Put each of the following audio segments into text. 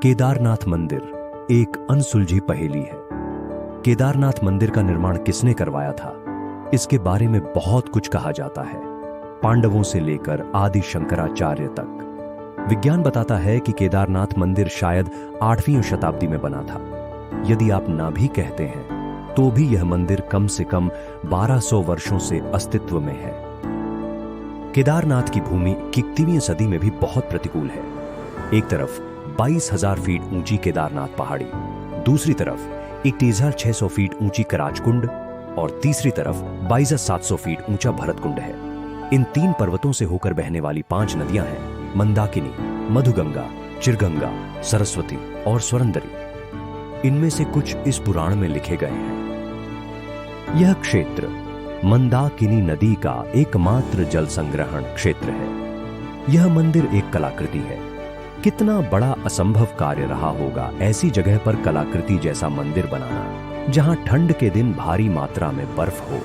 केदारनाथ मंदिर एक अनसुलझी पहेली है। केदारनाथ मंदिर का निर्माण किसने करवाया था, इसके बारे में बहुत कुछ कहा जाता है, पांडवों से लेकर आदि शंकराचार्य तक। विज्ञान बताता है कि केदारनाथ मंदिर शायद 8वीं शताब्दी में बना था। यदि आप ना भी कहते हैं तो भी यह मंदिर कम से कम 1200 वर्षों से अस्तित्व में है। केदारनाथ की भूमि 21वीं सदी में भी बहुत प्रतिकूल है। एक तरफ 22,000 फीट ऊंची केदारनाथ पहाड़ी, दूसरी तरफ 21,600 फीट ऊंची कराचकुंड और तीसरी तरफ 22,700 फीट ऊंचा भरतकुंड है। इन 3 पर्वतों से होकर बहने वाली 5 नदियां हैं: मंदाकिनी, मधुगंगा, चिरगंगा, सरस्वती और स्वरंदरी। इनमें से कुछ इस पुराण में लिखे गए हैं। यह क्षेत्र मंदाकिनी नदी का एकमात्र जल संग्रहण क्षेत्र है। यह मंदिर एक कलाकृति है। कितना बड़ा असंभव कार्य रहा होगा ऐसी जगह पर कलाकृति जैसा मंदिर बनाना, जहां ठंड के दिन भारी मात्रा में बर्फ हो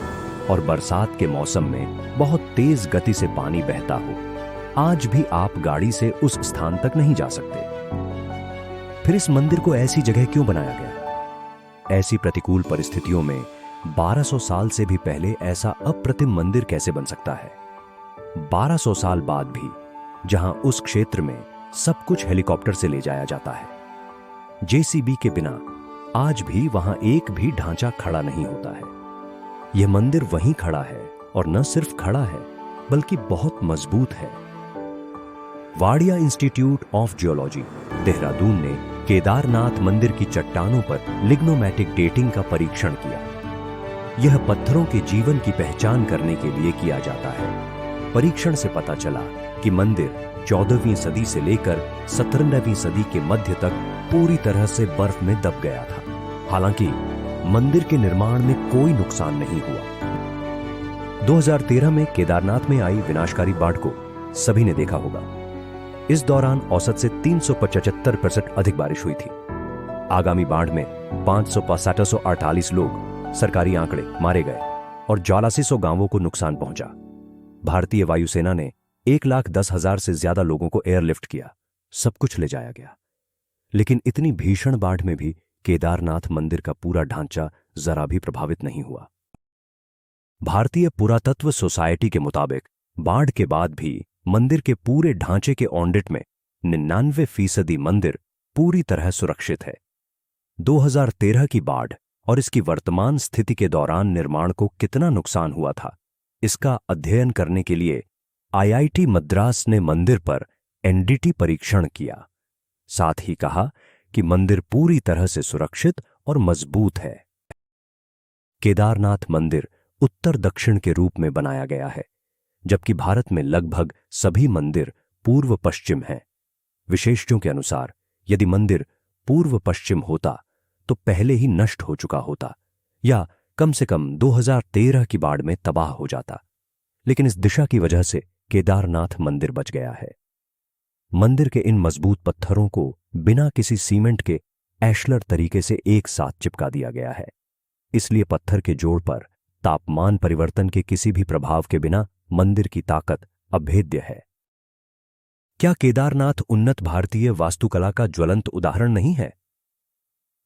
और बरसात के मौसम में बहुत तेज गति से पानी बहता हो। आज भी आप गाड़ी से उस स्थान तक नहीं जा सकते। फिर इस मंदिर को ऐसी जगह क्यों बनाया गया? ऐसी प्रतिकूल परिस्थितियों में 1200 साल से भी पहले ऐसा अप्रतिम मंदिर कैसे बन सकता है? 1200 साल बाद भी जहां उस क्षेत्र में सब कुछ हेलीकॉप्टर से ले जाया जाता है, जेसीबी के बिना आज भी वहां एक भी ढांचा खड़ा नहीं होता है। यह मंदिर वहीं खड़ा है और न सिर्फ खड़ा है बल्कि बहुत मजबूत है। Wadia institute of geology, Dehradun ने केदारनाथ मंदिर की चट्टानों पर लिग्नोमैटिक डेटिंग का परीक्षण किया। यह पत्थरों के जीवन की पहचान करने के लिए किया जाता है। परीक्षण से पता चला कि मंदिर 14वीं सदी से लेकर 17वीं सदी के मध्य तक पूरी तरह से बर्फ में दब गया था। हालांकि मंदिर के निर्माण में कोई नुकसान नहीं हुआ। 2013 में केदारनाथ में आई विनाशकारी बाढ़ को सभी ने देखा होगा। इस दौरान औसत से 375% अधिक बारिश हुई थी। आगामी बाढ़ में 548 लोग, सरकारी आंकड़े, मारे गए और 8400 गांवों को नुकसान पहुंचा। भारतीय वायुसेना ने 1,10,000 से ज्यादा लोगों को एयरलिफ्ट किया। सब कुछ ले जाया गया। लेकिन इतनी भीषण बाढ़ में भी केदारनाथ मंदिर का पूरा ढांचा जरा भी प्रभावित नहीं हुआ। भारतीय पुरातत्व सोसाइटी के मुताबिक बाढ़ के बाद भी मंदिर के पूरे ढांचे के ऑडिट में 99% मंदिर पूरी तरह सुरक्षित है। 2013 की बाढ़ और इसकी वर्तमान स्थिति के दौरान निर्माण को कितना नुकसान हुआ था, इसका अध्ययन करने के लिए आईआईटी मद्रास ने मंदिर पर एनडीटी परीक्षण किया। साथ ही कहा कि मंदिर पूरी तरह से सुरक्षित और मजबूत है। केदारनाथ मंदिर उत्तर दक्षिण के रूप में बनाया गया है, जबकि भारत में लगभग सभी मंदिर पूर्व पश्चिम हैं। विशेषज्ञों के अनुसार यदि मंदिर पूर्व पश्चिम होता तो पहले ही नष्ट हो चुका होता या कम से कम 2013 की बाढ़ में तबाह हो जाता। लेकिन इस दिशा की वजह से केदारनाथ मंदिर बच गया है। मंदिर के इन मजबूत पत्थरों को बिना किसी सीमेंट के एशलर तरीके से एक साथ चिपका दिया गया है। इसलिए पत्थर के जोड़ पर तापमान परिवर्तन के किसी भी प्रभाव के बिना मंदिर की ताकत अभेद्य है। क्या केदारनाथ उन्नत भारतीय वास्तुकला का ज्वलंत उदाहरण नहीं है?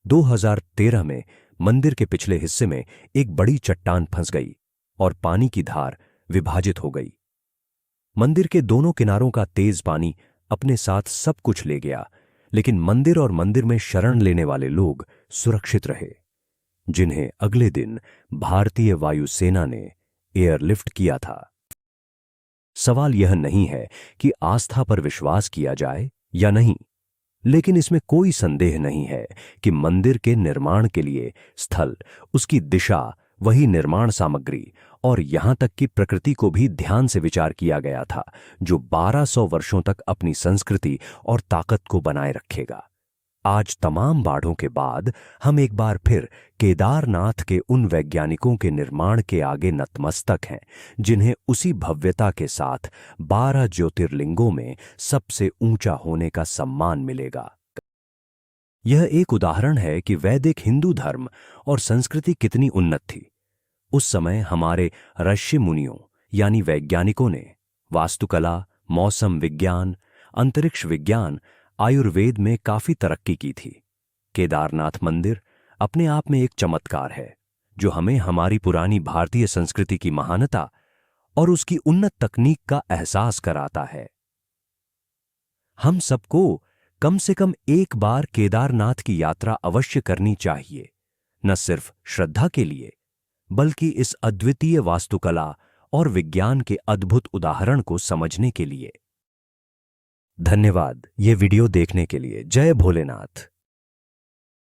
2013 में मंदिर के पिछले हिस्से में एक बड़ी चट्टान फंस गई और पानी की धार विभाजित हो गई। मंदिर के दोनों किनारों का तेज पानी अपने साथ सब कुछ ले गया, लेकिन मंदिर और मंदिर में शरण लेने वाले लोग सुरक्षित रहे, जिन्हें अगले दिन भारतीय वायुसेना ने एयरलिफ्ट किया था। सवाल यह नहीं है कि आस्था पर विश्वास किया जाए या नहीं, लेकिन इसमें कोई संदेह नहीं है कि मंदिर के निर्माण के लिए स्थल, उसकी दिशा, वही निर्माण सामग्री और यहां तक कि प्रकृति को भी ध्यान से विचार किया गया था, जो 1200 वर्षों तक अपनी संस्कृति और ताकत को बनाए रखेगा। आज तमाम बाढ़ों के बाद हम एक बार फिर केदारनाथ के उन वैज्ञानिकों के निर्माण के आगे नतमस्तक हैं, जिन्हें उसी भव्यता के साथ 12 ज्योतिर्लिंगों में सबसे ऊंचा होने का सम्मान मिलेगा। यह एक उदाहरण है कि वैदिक हिंदू धर्म और संस्कृति कितनी उन्नत थी। उस समय हमारे ऋषि मुनियों यानी वैज्ञानिकों ने वास्तुकला, मौसम विज्ञान, अंतरिक्ष विज्ञान आयुर्वेद में काफी तरक्की की थी। केदारनाथ मंदिर अपने आप में एक चमत्कार है जो हमें हमारी पुरानी भारतीय संस्कृति की महानता और उसकी उन्नत तकनीक का एहसास कराता है। हम सबको कम से कम एक बार केदारनाथ की यात्रा अवश्य करनी चाहिए, न सिर्फ श्रद्धा के लिए बल्कि इस अद्वितीय वास्तुकला और विज्ञान के अद्भुत उदाहरण को समझने के लिए। धन्यवाद ये वीडियो देखने के लिए। जय भोलेनाथ।